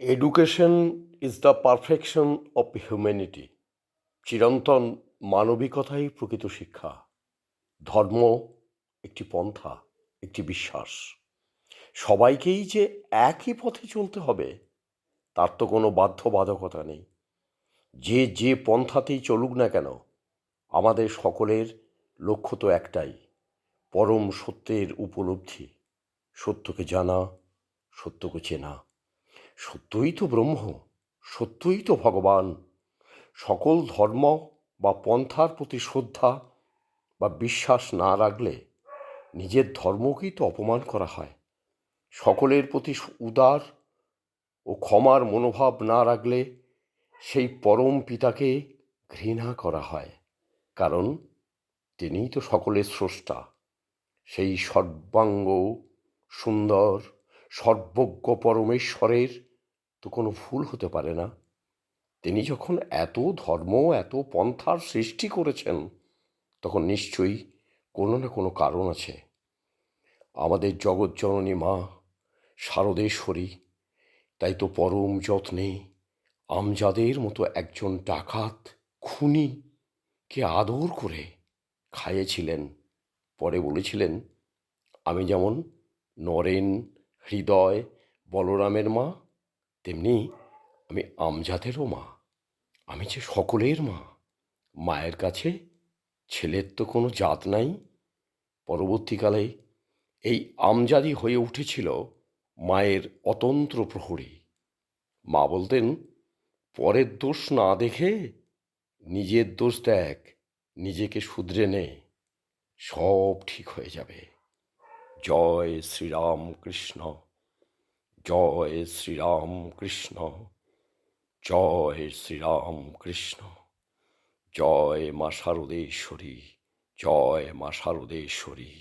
Education is the perfection of humanity. চিরন্তন মানবিকতাই প্রকৃত শিক্ষা। ধর্ম একটি পন্থা, একটি বিশ্বাস। সবাইকেই যে একই পথে চলতে হবে তার তো কোনো বাধ্যবাধকতা নেই। যে যে পন্থাতেই চলুক না কেন, আমাদের সকলের লক্ষ্য তো একটাই, পরম সত্যের উপলব্ধি, সত্যকে জানা, সত্যকে চেনা। সত্যই তো ব্রহ্ম, সত্যই তো ভগবান। সকল ধর্ম বা পন্থার প্রতি শ্রদ্ধা বা বিশ্বাস না রাখলে নিজের ধর্মকেই তো অপমান করা হয়। সকলের প্রতি উদার ও ক্ষমার মনোভাব না রাখলে সেই পরম পিতাকে ঘৃণা করা হয়, কারণ তিনিই তো সকলের স্রষ্টা। সেই সর্বাঙ্গ সুন্দর সর্বজ্ঞ পরমেশ্বরের তো কোনো ভুল হতে পারে না। তিনি যখন এত ধর্ম এত পন্থার সৃষ্টি করেছেন, তখন নিশ্চয়ই কোনো না কোনো কারণ আছে। আমাদের জগৎজননী মা শারদেশ্বরী তাই তো পরম যত্নে আমজাদের মতো একজন ডাকাত খুনিকে আদর করে খাইয়েছিলেন। পরে বলেছিলেন, আমি যেমন নরেন হৃদয় বলরামের মা, তেমনি আমি আমজাদেরও মা। আমি যে সকলের মা। মায়ের কাছে ছেলের তো কোনো জাত নাই। পরবর্তীকালে এই আমজাদই হয়ে উঠেছিল মায়ের অতন্ত্র প্রহরী। মা বলতেন, পরের দোষ না দেখে নিজের দোষ দেখ, নিজেকে শুধরে নে, সব ঠিক হয়ে যাবে। জয় শ্রীরাম কৃষ্ণ, জয় শ্রীরাম কৃষ্ণ, জয় শ্রীরাম কৃষ্ণ। জয় মা শারদেশ্বরী, জয় মা শারদেশ্বরী।